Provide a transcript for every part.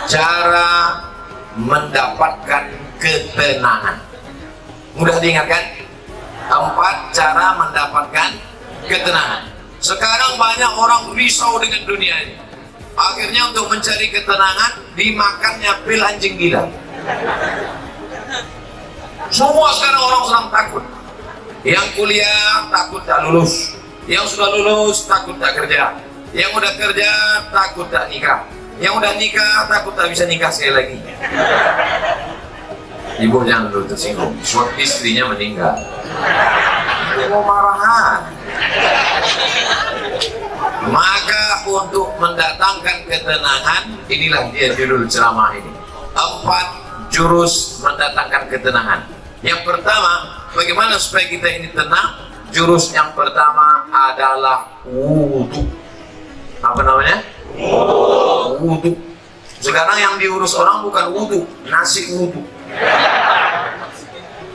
cara mendapatkan ketenangan. Mudah diingatkan? 4 cara mendapatkan ketenangan. Sekarang banyak orang risau dengan dunia ini. Akhirnya untuk mencari ketenangan dimakannya pil anjing gila. Semua sekarang orang sedang takut. Yang kuliah takut tak lulus, yang sudah lulus takut tak kerja, yang udah kerja takut tak nikah, yang udah nikah takut tak bisa nikah sekali lagi. Ibu jangan dulu tersinggung, suami istrinya meninggal. Dia mau marahan. Maka untuk mendatangkan ketenangan, inilah dia judul ceramah ini. 4 jurus mendatangkan ketenangan. Yang pertama, bagaimana supaya kita ini tenang? Jurus yang pertama adalah wudu. Apa namanya? Wudu. Sekarang yang diurus orang bukan wudu, nasi wudu.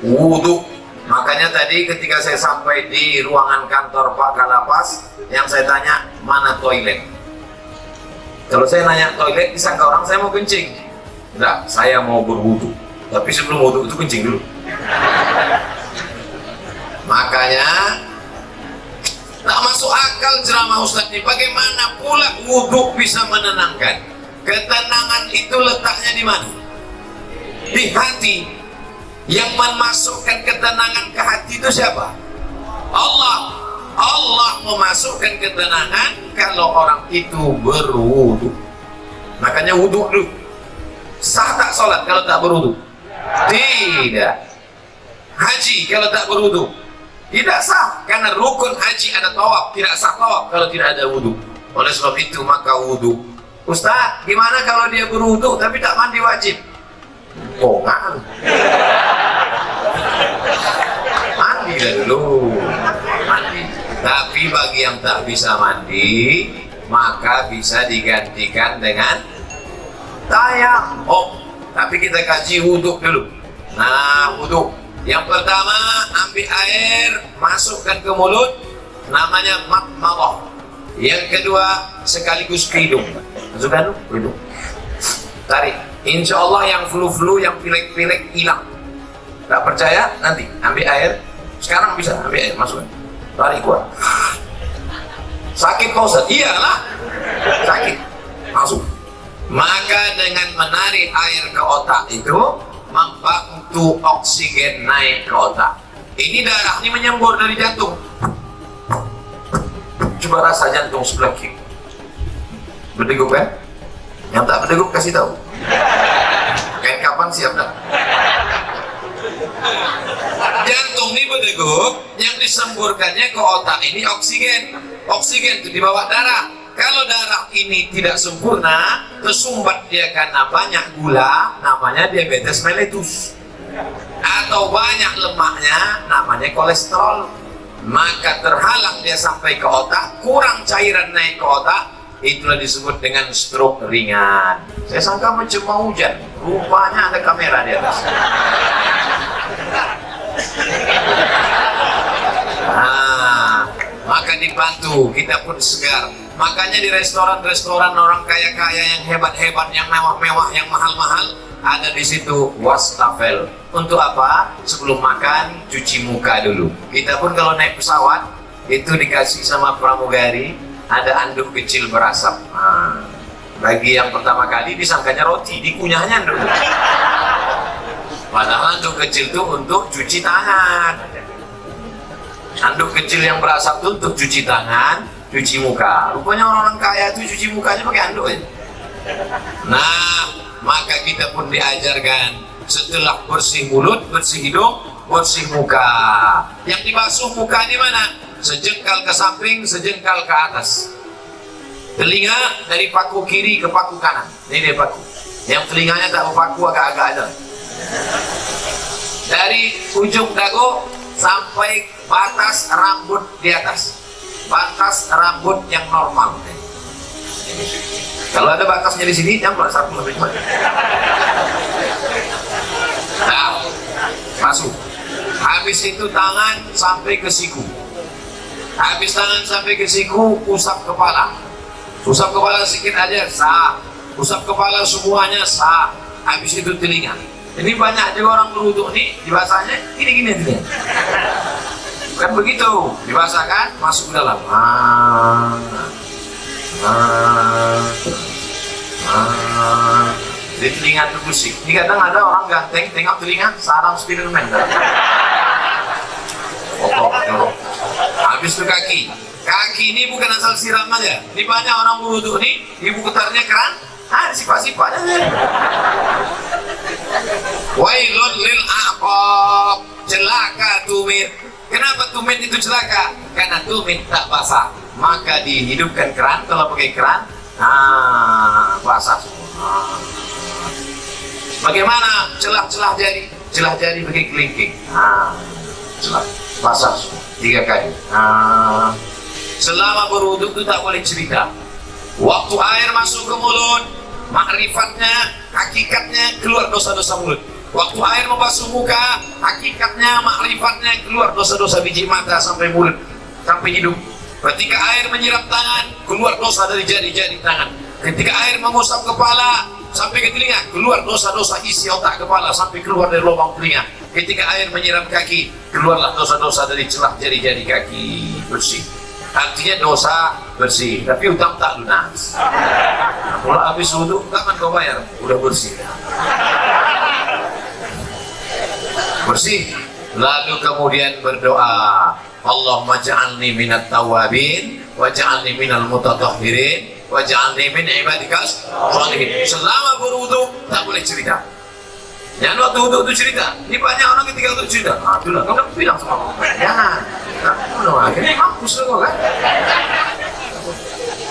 Wudu. Makanya tadi ketika saya sampai di ruangan kantor Pak Kalapas, yang saya tanya, mana toilet? Kalau saya nanya toilet, disangka orang saya mau kencing. Enggak, saya mau berwudu. Tapi sebelum wudu itu kencing dulu. Makanya tak masuk akal ceramah Ustadz ini. Bagaimana pula wudu bisa menenangkan? Ketenangan itu letaknya di mana? Di hati. Yang memasukkan ketenangan ke hati itu siapa? Allah. Allah memasukkan ketenangan kalau orang itu berwudu. Makanya wudu dulu. Sah tak sholat kalau tak berwudu? Tidak. Haji kalau tak berwudu? Tidak sah, karena rukun haji ada tawaf, tidak sah tawaf kalau tidak ada wudu. Oleh sebab itu maka wudu. Ustaz, gimana kalau dia berwudu tapi tak mandi wajib? Oh, kan? Mandi dulu, mandi. Tapi bagi yang tak bisa mandi, maka bisa digantikan dengan tayamum. Tapi kita kaji wudu dulu. Nah, wudu. Yang pertama, ambil air, masukkan ke mulut, namanya madmadah. Yang kedua, sekaligus ke hidung. Masukkan ke hidung. Tarik. Insya Allah yang flu-flu, yang pilek-pilek hilang. Tak percaya? Nanti ambil air. Sekarang bisa ambil air, masukkan. Tarik kuat. Sakit Pak Ustaz? Iyalah. Sakit. Masuk. Maka dengan menarik air ke otak itu membantu oksigen naik ke otak. Ini darah ini menyembur dari jantung. Coba rasa jantung sebelah kiri. Berdegup kan? Yang tak berdegup kasih tahu. Kayak kapan siap dah? Jantung ini berdegup, yang disemburkannya ke otak ini oksigen. Oksigen itu dibawa darah. Kalau darah ini tidak sempurna, tersumbat dia karena banyak gula, namanya diabetes mellitus. Atau banyak lemaknya, namanya kolesterol. Maka terhalang dia sampai ke otak, kurang cairan naik ke otak, itulah disebut dengan stroke ringan. Saya sangka macam mau hujan, rupanya ada kamera di atas. Maka dibantu, kita pun segar. Makanya di restoran-restoran orang kaya-kaya yang hebat-hebat, yang mewah-mewah, yang mahal-mahal, ada di situ wastafel. Untuk apa? Sebelum makan, cuci muka dulu. Kita pun kalau naik pesawat, itu dikasih sama pramugari, ada anduk kecil berasap. Bagi yang pertama kali disangkanya roti, dikunyahnya dulu. Padahal anduk kecil itu untuk cuci tangan. Anduk kecil yang berasap itu untuk cuci tangan, cuci muka. Rupanya orang-orang kaya itu cuci mukanya pakai anduk aja. Nah, maka kita pun diajarkan setelah bersih mulut, bersih hidung, bersih muka. Yang dibasuh muka di mana? Sejengkal ke samping, sejengkal ke atas. Telinga dari paku kiri ke paku kanan. Ini dia paku. Yang telinganya tak berpaku, agak-agak ada. Dari ujung dagu sampai batas rambut di atas. Batas rambut yang normal. Kalau ada batasnya di sini, jangan merasa lebih cepat. Nah, masuk. Habis itu tangan sampai ke siku. Habis tangan sampai ke siku, usap kepala. Usap kepala sedikit aja, sah. usap kepala semuanya sah, habis itu telinga. Ini banyak juga orang berwudu nih, dibasahnya gini-gini telinga. Bukan begitu, dibasahkan, masuk ke dalam. Di telinga itu bersih. Ini kadang ada orang ganteng, tengok telinga, sarang Spiderman. Habis itu kaki. Kaki ini bukan asal siram aja. Ini banyak orang berwudu nih, ibu putarnya keran, sifat-sifatnya. Wailun lil aqab, celaka tumit. Kenapa tumit itu celaka? Karena tumit tak basah. Maka dihidupkan keran, kalau pakai keran, basah semua. Bagaimana celah-celah jari? Celah jari pakai kelingking. Celah, basah semua. 3 kali. Selama berwudu itu tak boleh cerita. Waktu air masuk ke mulut, makrifatnya, hakikatnya keluar dosa-dosa mulut. Waktu air membasuh muka, hakikatnya, makrifatnya keluar dosa-dosa biji mata sampai mulut, sampai hidung. Ketika air menyirap tangan, keluar dosa dari jari-jari tangan. Ketika air mengusap kepala sampai ke telinga, keluar dosa-dosa isi otak kepala sampai keluar dari lubang telinga. Ketika air menyiram kaki, keluarlah dosa-dosa dari celah jari-jari kaki, bersih. Artinya dosa bersih, tapi utang tak lunas. Kalau habis wudu, kapan kau bayar? Udah bersih. Bersih. Lalu kemudian berdoa, Allahumma ja'alni minat tawabin, wa ja'alni minal mutatahhirin, wa ja'alni min ibadikas sholihin. Selama berwudu tak boleh cerita. Jangan waktu wudu itu cerita. Ini banyak orang ketika itu cerita. Itulah, kau kan bilang sama aku. Jangan. Akhirnya mampus lah kau kan.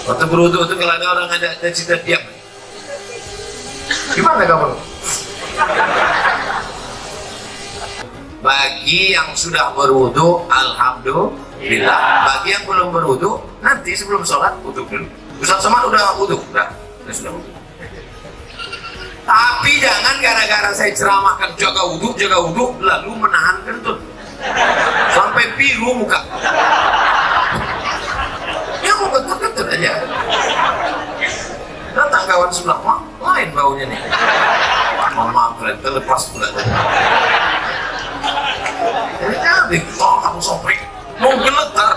Waktu berwudu itu kalau ada orang ada cerita diam. Gimana kamu? Bagi yang sudah berwudu, alhamdulillah. Bagi yang belum berwudu, nanti sebelum sholat wudu dulu. Ustaz Somad udah wudu, sudah wudu. Tapi jangan gara-gara saya ceramahkan jaga wudu, lalu menahan kentut sampai biru muka. Ya mau kentut aja. Datang kawan sebelah, lain baunya nih. Mohon maaf, terlepas pula. Jadi kamu soprik, mau geletar.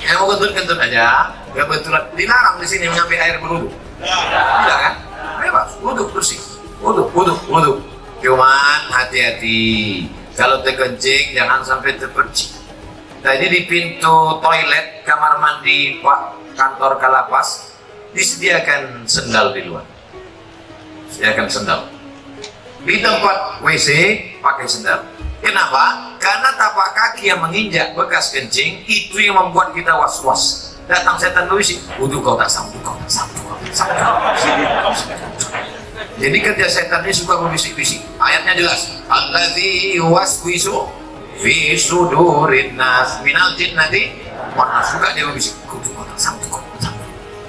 Yang mau kentut aja. Kebetulan dilarang di sini mengambil air berwudu. Tidak kan? Bebas, wudu bersih, wudu. Cuman hati-hati, kalau terkencing jangan sampai terpercik. Tadi di pintu toilet kamar mandi Pak kantor Kalapas disediakan sendal di luar. Sediakan sendal. Di tempat WC pakai sendal. Kenapa? Karena tapak kaki yang menginjak bekas kencing itu yang membuat kita was-was. Datang setan berbisik, wudu kau tak sanggup. Jadi kerja setan ini suka berbisik-bisik. Ayatnya jelas, allazi yuwaswisu fi sudurin nas minal jinnati wan nas. Suka dia berbisik, wudu kau tak sanggup.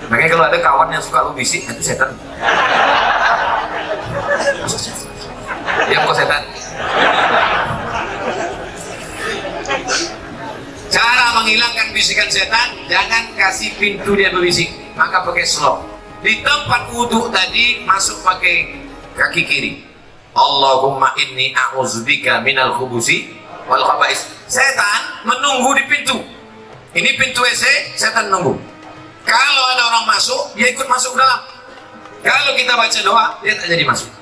Makanya kalau ada kawan yang suka berbisik, itu setan. Diam kau setan. Cara menghilangkan bisikan setan, jangan kasih pintu dia berbisik, maka pakai slop. Di tempat wudhu tadi masuk pakai kaki kiri. Allahumma inni a'udzubika minal khubusi wal khaba'is. Setan menunggu di pintu. Ini pintu WC, setan nunggu. Kalau ada orang masuk, dia ikut masuk ke dalam. Kalau kita baca doa, dia tak jadi masuk.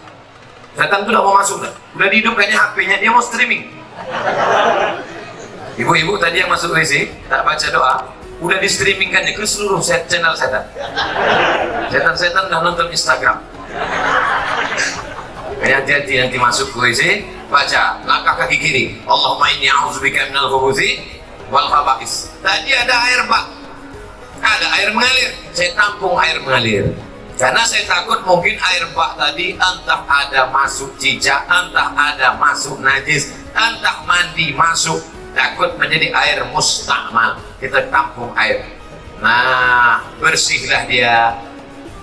Setan itu udah mau masuk, udah dihidupkannya HP-nya, dia mau streaming. Ibu-ibu tadi yang masuk WC tak baca doa, udah di streamingkannya ke seluruh channel setan. Setan udah nonton Instagram. Hati-hati nanti masuk ke WC, baca langkah kaki kiri. Allahumma inni a'udzubika minal khubuthi wal khaba'is. Tadi ada air bak, ada air mengalir. Saya tampung air mengalir. Karena saya takut mungkin air bak tadi entah ada masuk cicak, entah ada masuk najis, entah mandi masuk. Takut menjadi air mustakmal, kita tampung air. Nah, bersihlah dia,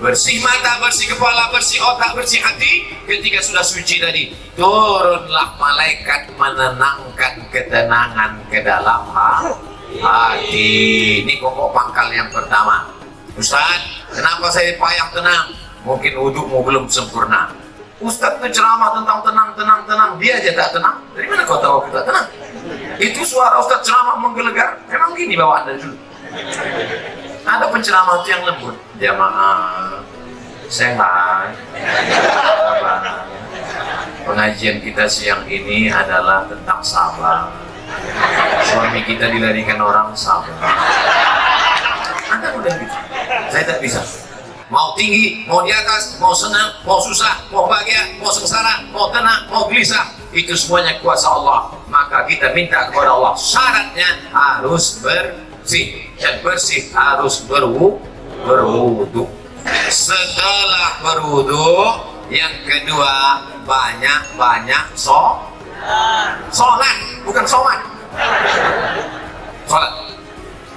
bersih mata, bersih kepala, bersih otak, bersih hati. Ketika sudah suci tadi, turunlah malaikat menenangkan ketenangan ke dalam hati. Ini pokok pangkal yang pertama. Ustaz, Kenapa saya payah tenang? Mungkin wudhumu belum sempurna. Ustaz itu ceramah tentang tenang, dia aja tak tenang. Dari mana kau tahu kita tenang? Itu suara Ustaz ceramah menggelegar. Memang gini bawaan dari dulu. Ada penceramah itu yang lembut. Jamaah sehat. Pengajian kita siang ini adalah tentang sabar. Suami kita dilarikan orang, sabar. Anda udah gitu. Saya tak bisa. Mau tinggi, mau di atas, mau senang, mau susah, mau bahagia, mau sengsara, mau tenang, mau gelisah, itu semuanya kuasa Allah. Maka kita minta kepada Allah, syaratnya harus bersih, dan bersih harus berwudu. Setelah berwudu, yang kedua banyak sholat, bukan sholat. Sholat.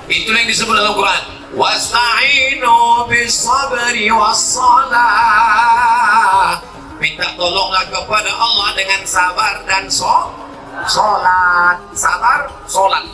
Itulah yang disebut dalam Quran. Wasta'inu bis-sabri was-salah. Minta tolonglah kepada Allah dengan sabar dan sholat. Sabar, sholat.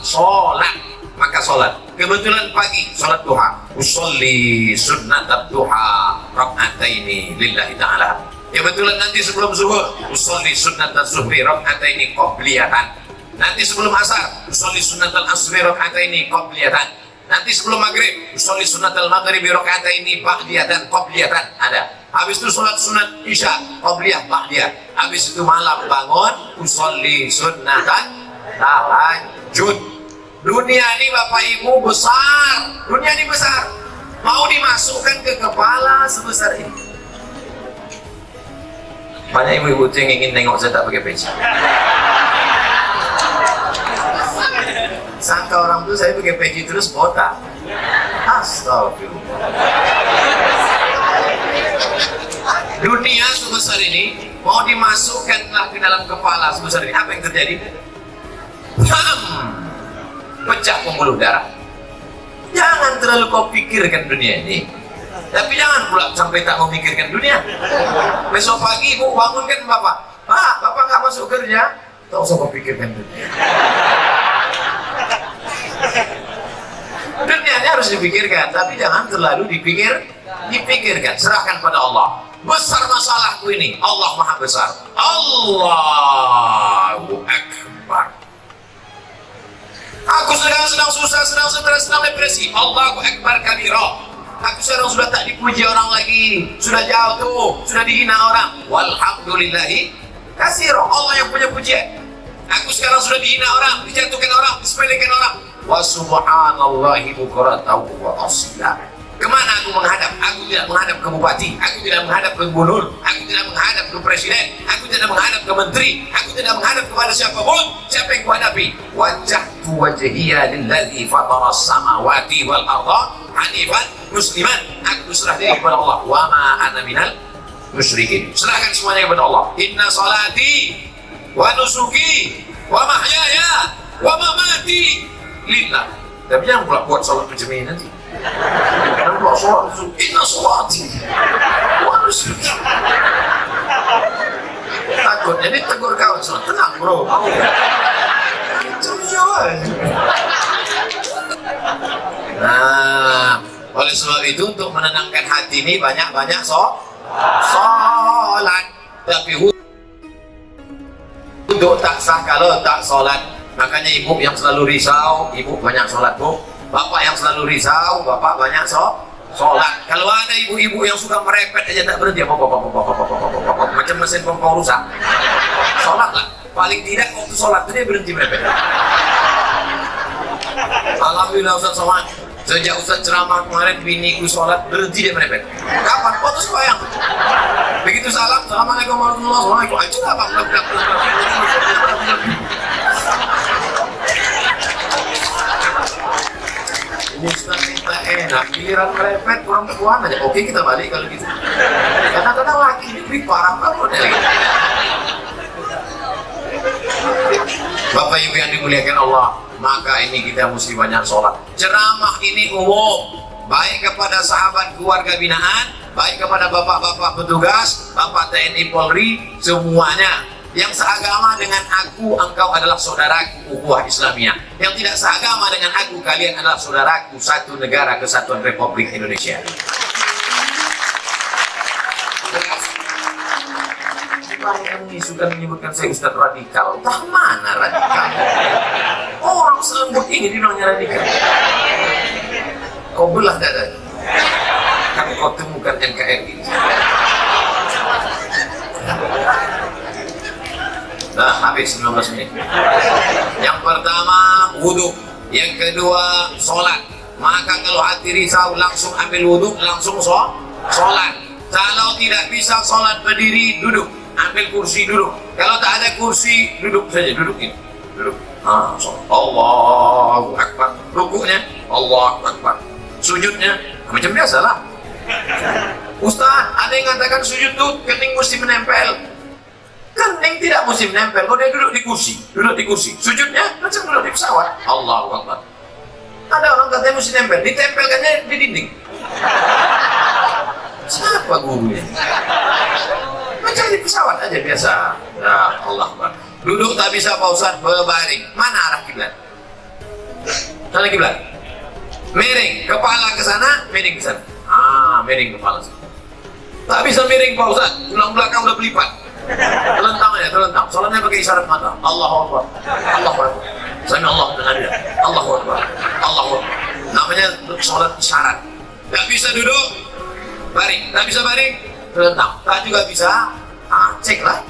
Maka sholat. Kebetulan pagi sholat duha. Usolli sunnat duha rak'ataini lillahi ta'ala. Kebetulan nanti sebelum zuhur usolli sunnat zuhri rak'ataini qabliyatan. Nanti sebelum asar usolli sunnat al-asri rak'ataini qabliyatan. Nanti sebelum maghrib usolli sunnat al-maghrib rak'ataini ba'diyatan qabliyatan. Ada. Habis itu sholat sunat isya qabliyah ba'diyah. Habis itu malam bangun usolli sunnatan tahajud. Dunia ini Bapak Ibu besar. Dunia ini besar. Mau dimasukkan ke kepala sebesar ini. Banyak ibu-ibu yang ingin tengok saya tak pakai peci. Sangka orang tuh saya pakai peci terus botak. Astagfirullah. Dunia sebesar ini mau dimasukkanlah ke dalam kepala sebesar ini. Apa yang terjadi? Pecah pembuluh darah. Jangan terlalu kau pikirkan dunia ini, tapi jangan pula sampai tak memikirkan dunia. Besok pagi ibu bangunkan bapak, Pak, bapak nggak masuk kerja, tak usah kau pikirkan dunia. Dunianya harus dipikirkan, tapi jangan terlalu dipikirkan. Serahkan pada Allah. Besar masalahku ini, Allah Maha Besar. Allahu Akbar. Aku sedang susah, sedang stres, sedang depresi. Allahu Akbar kabira. Aku sekarang sudah tak dipuji orang lagi, sudah jauh tuh, sudah dihina orang. Walhamdulillahi katsira. Allah yang punya pujian. Aku sekarang sudah dihina orang, dijatuhkan orang, disepelekan orang. Wa subhanallahi bukratan wa asila. Kemana aku menghadap? Aku tidak menghadap ke bupati, aku tidak menghadap ke gubernur, aku tidak menghadap ke presiden, aku tidak menghadap ke menteri, aku tidak menghadap kepada siapapun. Siapa yang kuhadapi? Wajjahtu wajhiya lillazi fataras samawati wal arda hanifan musliman. Aku serah diri kepada Allah. Wa ma ana minal musyrikin. Serahkan semuanya kepada Allah. Inna salati wa nusuki wa mahyaya wa mamati lillah. Tapi jangan pula buat salat macam ini nanti. Jangan pula salat inna salati wa nusuki. Takut jadi tegur kawan salat. Tenang bro. Nah, oleh sebab itu untuk menenangkan hati ini banyak-banyak sholat. Tapi untuk tak sah kalau tak sholat. Makanya ibu yang selalu risau, ibu banyak sholat bu. Bapak yang selalu risau, bapak banyak sholat. Kalau ada ibu-ibu yang suka merepet aja tak berhenti, macam mesin pompa rusak. Sholatlah. Paling tidak waktu sholat itu dia berhenti merepet. Alhamdulillah Ustaz Somad, sejak Ustaz ceramah kemarin biniku sholat berhenti dia merepet. Kapan? Waktu sembahyang. Begitu salam, assalamualaikum warahmatullahi wabarakatuh. Aja apa? Ini Ustaz minta enak, giliran merepet perempuan aja. Oke kita balik kalau gitu. Kadang-kadang laki ini parah banget ya. Bapak Ibu yang dimuliakan Allah, maka ini kita mesti banyak sholat. Ceramah ini umum, baik kepada sahabat keluarga binaan, baik kepada bapak-bapak petugas, bapak TNI Polri, semuanya. Yang seagama dengan aku, engkau adalah saudaraku, ukhuwah Islamiyah. Yang tidak seagama dengan aku, kalian adalah saudaraku, satu negara kesatuan Republik Indonesia. Ngapain kamu isukan menyebutkan saya Ustaz radikal? Entah mana radikal? Orang selembut ini dinamanya radikal. Kau belah dada. Kan kau temukan NKRI. Nah, habis 19 menit. Yang pertama wudhu, yang kedua sholat. Maka kalau hati risau langsung ambil wudhu, langsung sholat. Kalau tidak bisa sholat berdiri, duduk. Ambil kursi duduk. Kalau tak ada kursi, duduk saja, duduk ini. Duduk. Allahu Akbar. Rukuknya Allahu Akbar. Sujudnya macam biasa lah. Ustaz, ada yang mengatakan sujud tuh kening mesti menempel. Kening tidak mesti menempel. Kalau dia duduk di kursi, duduk di kursi. Sujudnya macam duduk di pesawat. Allahu Akbar. Ada orang katanya mesti nempel, ditempelkannya di dinding. Siapa gurunya? Macam di pesawat aja biasa. Ya Allah Akbar. Duduk tak bisa Pak Ustaz, berbaring. Mana arah kiblat? Sana kiblat. Miring, kepala ke sana, miring ke sana. Miring kepala sana. Tak bisa miring Pak Ustaz, tulang belakang udah berlipat. Terlentang aja, terlentang. Soalnya pakai isyarat mata. Allahu Akbar. Allahu Akbar. Sami Allah dengan dia. Allahu Akbar. Allahu Akbar. Namanya sholat isyarat. Tak bisa duduk, baring. Tak bisa baring, terlentang. Tak juga bisa, cek lah.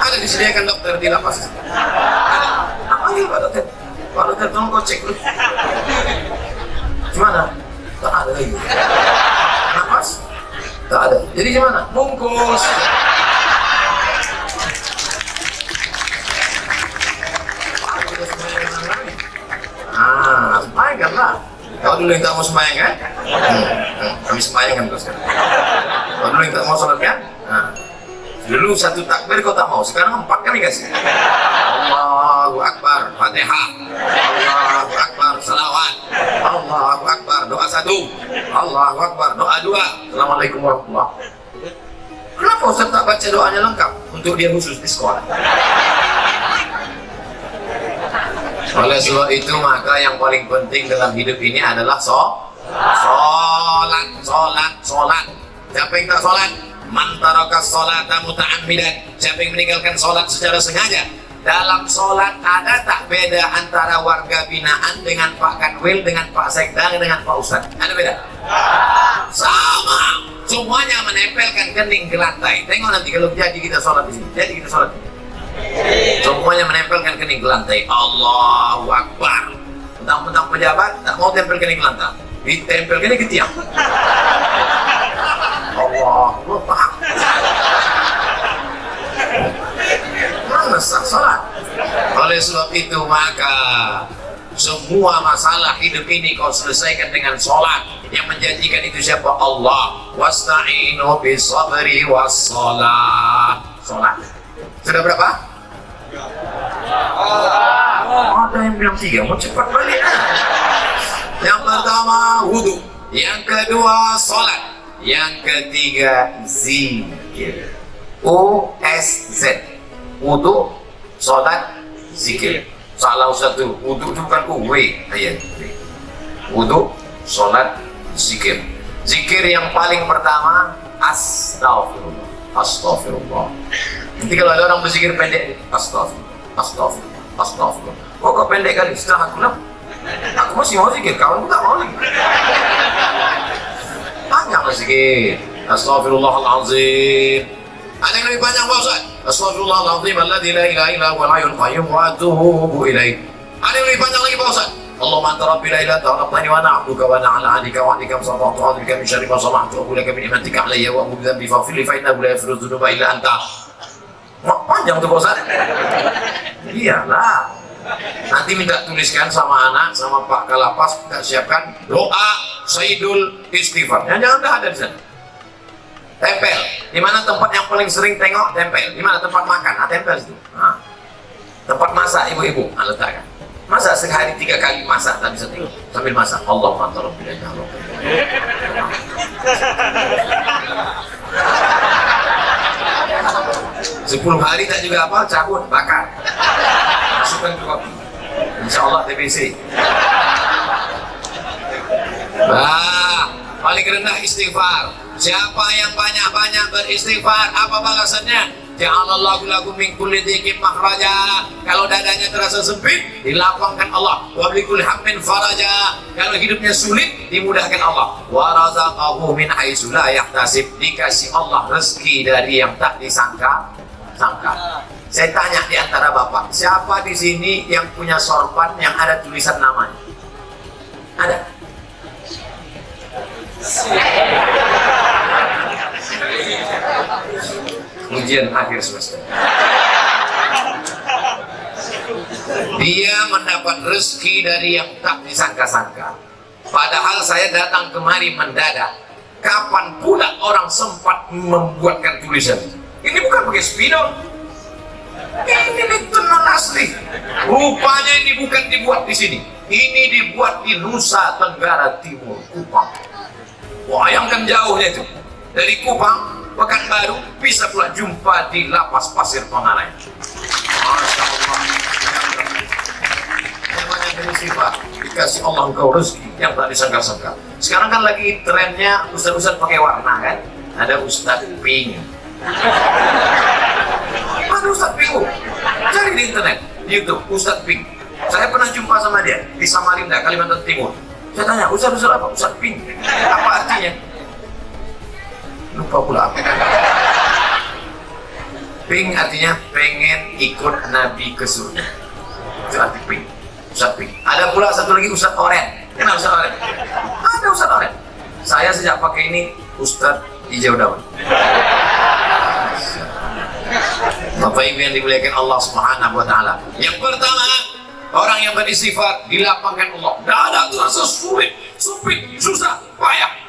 Ada disediakan dokter di lapas. Ada. Panggil Pak Dokter. Pak Dokter tolong kau cek dulu. Gimana? Tak ada lagi. Napas? Tak ada. Jadi gimana? Bungkus. Semayang lah. Kau dulu yang tak mau semayang kan? Kami semayang kan kau sekarang. Kau dulu yang tak mau sholat kan? Dulu satu takbir kau tak mau, sekarang 4 kali kasih. Allahu Akbar, Fatihah. Allahu Akbar, salawat. Allahu Akbar, doa 1. Allahu Akbar, doa 2. Assalamualaikum warahmatullahi wabarakatuh. Kenapa Ustaz tak baca doanya lengkap? Untuk dia khusus di sekolah. Oleh sebab itu maka yang paling penting dalam hidup ini adalah sholat. Siapa yang tak sholat? Man taraka sholata muta'ammidan. Siapa yang meninggalkan sholat secara sengaja? Dalam sholat ada tak beda antara warga binaan dengan Pak Kanwil, dengan Pak Sekda, dengan Pak Ustadz? Ada beda? Sama. Semuanya menempelkan kening ke lantai. Tengok nanti kalau jadi kita sholat di sini. Jadi kita sholat. Semuanya menempelkan kening ke lantai. Allahu Akbar. Tentang pejabat tak mau tempel kening ke lantai. Ditempel kening ke tiang. Allah, paham? Mana sah salat? Oleh sebab itu maka semua masalah hidup ini kau selesaikan dengan sholat. Yang menjanjikan itu siapa? Allah. Wasta'inu bisabri wassalat. Sholat. Sudah berapa? Ada yang bilang 3, mau cepat balik. Yang pertama wudhu, yang kedua sholat, yang ketiga zikir. USZ. Wudhu, sholat, zikir. Salah satu, wudhu itu bukan W. Ayat. Wudhu, sholat, zikir. Zikir yang paling pertama astagfirullah. Astagfirullah. Nanti kalau ada orang berzikir pendek, astagfirullah, astagfirullah, astagfirullah. Kok pendek kali? Setelah aku aku masih mau zikir, kawan tak mau lagi. Panjang lah zikir. Astagfirullahaladzim. Ada yang lebih panjang Pak Ustaz? Astagfirullahaladzim alladzi la ilaha illa huwal hayyul qayyum wa atubu ilaih. Ada yang lebih panjang lagi Pak Ustaz? Allahumma anta rabbi la ilaha illa anta khalaqtani wa ana 'abduka wa ana 'ala 'ahdika wa 'ahdika masata'tu wa bika min syarri ma sana'tu wa aqulu laka min ni'matika 'alayya wa a'udzu bika faghfir li fa innahu la yaghfiru dzunuba illa anta. Panjang tuh Pak Ustaz. Iyalah. Nanti minta tuliskan sama anak, sama Pak Kalapas, kita siapkan doa Sayyidul Istighfar. Jangan dah ada di sana. Tempel. Di mana tempat yang paling sering tengok? Tempel. Di mana tempat makan? Tempel situ. Tempat masak ibu-ibu, letakkan. Masa sehari 3 kali masak, tak bisa tengok. Sambil masak. Allahumma anta rabbi la ilaha illa anta. 10 hari tak juga apa? Cabut, bakar. Masukkan ke kopi. InsyaAllah TBC. Paling rendah istighfar. Siapa yang banyak-banyak beristighfar, apa balasannya? Ja'alallahu lakum min kulli dhiqin makhraja. Kalau dadanya terasa sempit, dilapangkan Allah. Wa bi kulli hammin faraja. Kalau hidupnya sulit, dimudahkan Allah. Wa razaqahu min haitsu la yahtasib. Dikasih Allah rezeki dari yang tak disangka-sangka. Saya tanya di antara Bapak, siapa di sini yang punya sorban yang ada tulisan namanya? Ada? Ujian akhir semester. Dia mendapat rezeki dari yang tak disangka-sangka. Padahal saya datang kemari mendadak. Kapan pula orang sempat membuatkan tulisan? Ini bukan pakai spidol. Ini tenun asli. Rupanya ini bukan dibuat di sini. Ini dibuat di Nusa Tenggara Timur, Kupang. Bayangkan jauhnya itu. Dari Kupang, Pekanbaru, bisa pula jumpa di Lapas Pasir Pengarang. Masya Allah. Namanya bersifat, dikasih Allah engkau rezeki yang tak disangka-sangka. Sekarang kan lagi trennya ustaz-ustaz pakai warna kan? Ada Ustaz Pink. Ada Ustaz Pink. Cari di internet, di YouTube, Ustaz Pink. Saya pernah jumpa sama dia di Samarinda, Kalimantan Timur. Saya tanya, Ustaz apa? Ustaz Pink. Apa artinya? Lupa pula apa. Pink artinya pengen ikut Nabi ke surga. Itu arti Pink. Ustaz Pink. Ada pula satu lagi Ustaz Oren. Kenal Ustaz Oren? Ada Ustaz Oren. Saya sejak pakai ini Ustaz Hijau Daun. Bapak Ibu yang dimuliakan Allah Subhanahu wa taala. Yang pertama, orang yang beristighfar dilapangkan Allah. Dada terasa sulit, sempit, susah, payah.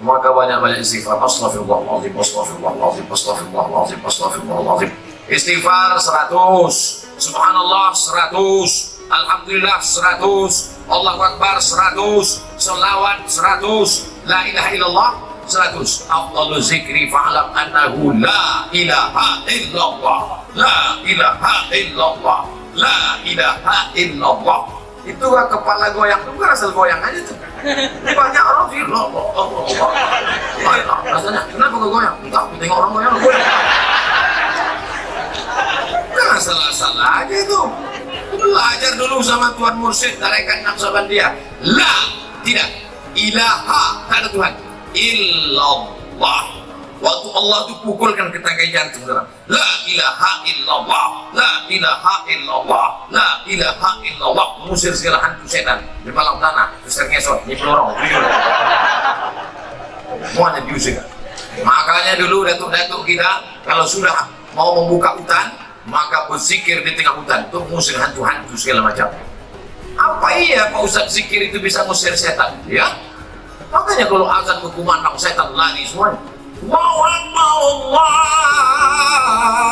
Maka banyak-banyak istighfar. Astaghfirullahaladzim, astaghfirullahaladzim, astaghfirullahaladzim, astaghfirullahaladzim. Istighfar 100, subhanallah 100, alhamdulillah 100, Allahu Akbar 100, selawat 100, la ilaha illallah 100. Afdalu zikri fa'lam annahu la ilaha illallah, la ilaha illallah, la ilaha illallah. Itu kepala goyang, itu kan asal goyang aja tuh. Banyak orang sih, rasanya kenapa kok goyang? Entah, tengok orang goyang. Nah, salah-salah aja itu. Belajar dulu sama Tuhan Mursyid, tarekat Naqsabandiyah. La, tidak. Ilaha, tak ada Tuhan. Illallah. Waktu Allah itu pukulkan ke tangkai jantung. La ilaha illallah, la ilaha illallah, la ilaha illallah. Mengusir segala hantu setan di malam tanah, besar ngesot, di pelorong, semuanya diusir. Makanya dulu datuk-datuk kita kalau sudah mau membuka hutan, maka berzikir di tengah hutan untuk mengusir hantu-hantu segala macam. Apa iya Pak Ustaz zikir itu bisa mengusir setan? Ya. Makanya kalau azan berkumandang setan lari semuanya. Allahu Akbar,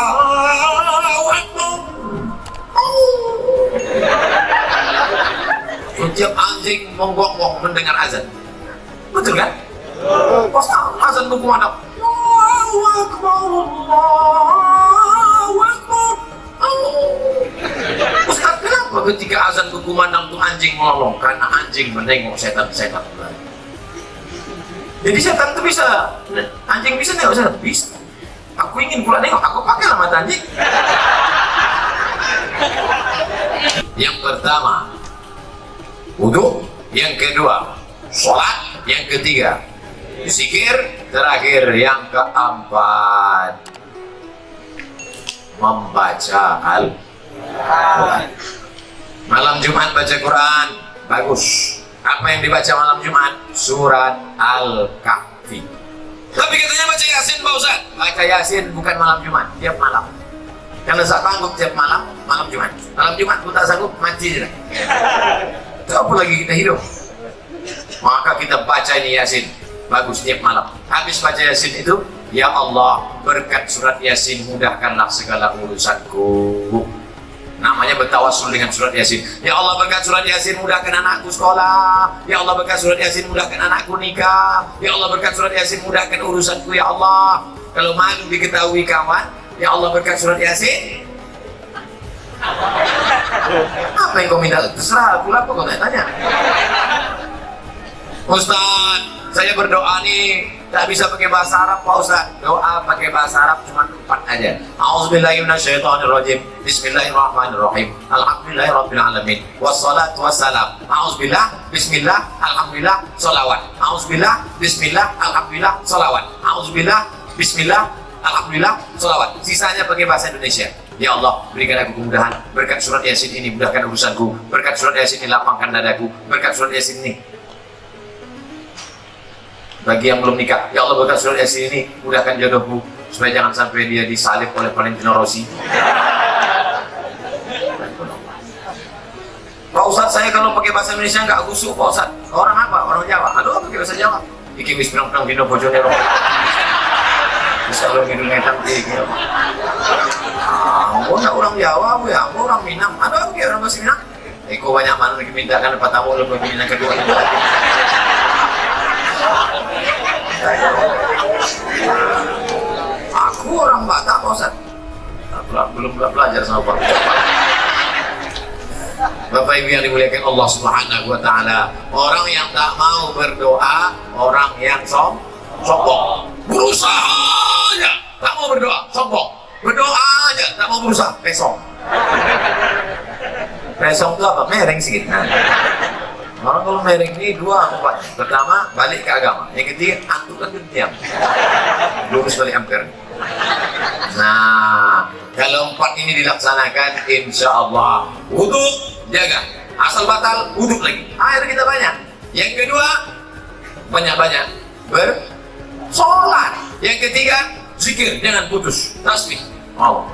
Allahu Akbar. Setiap anjing menggonggong mendengar azan. Betul kan? Pas azan berkumandang, Allahu Akbar, Allahu Akbar. Ustaz, kenapa ketika azan berkumandang tuh anjing melolong? Karena anjing menengok setan-setan. Jadi setan itu bisa, anjing bisa nengok setan? Bisa. Aku ingin pula nengok, aku pakailah mata anjing. Yang pertama, wudu. Yang kedua, sholat. Yang ketiga, zikir. Terakhir, yang keempat, membaca Al-Quran. Malam Jumat baca Quran, bagus. Apa yang dibaca malam Jumat? Surat Al-Kahfi. Tapi katanya baca Yasin Pak Ustaz. Baca Yasin bukan malam Jumat, tiap malam. Kalau tak sanggup tiap malam, malam Jumat. Malam Jumat aku tak sanggup, mati je. Itu apa lagi kita hidup? Maka kita baca ini Yasin, bagus tiap malam. Habis baca Yasin itu, ya Allah, berkat surat Yasin mudahkanlah segala urusanku. Namanya bertawassul dengan surat Yasin. Ya Allah, berkat surat Yasin mudahkan anakku sekolah. Ya Allah, berkat surat Yasin mudahkan anakku nikah. Ya Allah, berkat surat Yasin mudahkan urusanku ya Allah. Kalau malu diketahui kawan, ya Allah, berkat surat Yasin. Apa yang kau minta? Terserah aku lah, kau tak tanya. Ustaz, saya berdoa nih tak bisa pakai bahasa Arab Pak Ustaz. Doa pakai bahasa Arab cuma 4 aja. A'udzubillahiminasyaitonirrajim. Bismillahirrahmanirrahim. Alhamdulillahirabbil alamin. Wassalatu wassalam. A'udzubillah, bismillah, alhamdulillah, sholawat. A'udzubillah, bismillah, alhamdulillah, sholawat. A'udzubillah, bismillah, alhamdulillah, sholawat. Sisanya pakai bahasa Indonesia. Ya Allah, berikan aku kemudahan. Berkat surat Yasin ini mudahkan urusanku. Berkat surat Yasin ini lapangkan dadaku. Berkat surat Yasin ini, bagi yang belum nikah, ya Allah berkat surat Yasin ini mudahkan jodohku supaya jangan sampai dia disalib oleh Valentino Rossi. Pak Ustadz, saya kalau pakai bahasa Indonesia nggak gusuk Pak Ustadz. Orang apa? Orang Jawa. Aduh, pakai bahasa Jawa. Iki wis pirang-pirang dino bojone ro. Bisa lo minum ngetan iki. Ampun, orang Jawa, Bu ya, orang Minang. Aduh, pakai orang bahasa Minang. Eko banyak mana lagi mintakan dapat tamu lo Minang kedua. Aku orang Batak Pak Ustaz. Belum belajar sama Pak. Bapak Ibu yang dimuliakan Allah Subhanahu wa taala, orang yang tak mau berdoa, orang yang sombong. Berusaha aja tak mau berdoa, sombong. Berdoa aja tak mau berusaha, pesong. Pesong itu apa? Mereng sedikit. Orang kalau mereng ini 2 apa? Pertama, balik ke agama. Yang ketiga, antuk kan diam. Lurus balik ampere. Nah, kalau 4 ini dilaksanakan, insya Allah wudhu jaga. Asal batal, wudhu lagi. Air kita banyak. Yang kedua, banyak-banyak bersolat. Yang ketiga, zikir jangan putus. Tasbih. Allah.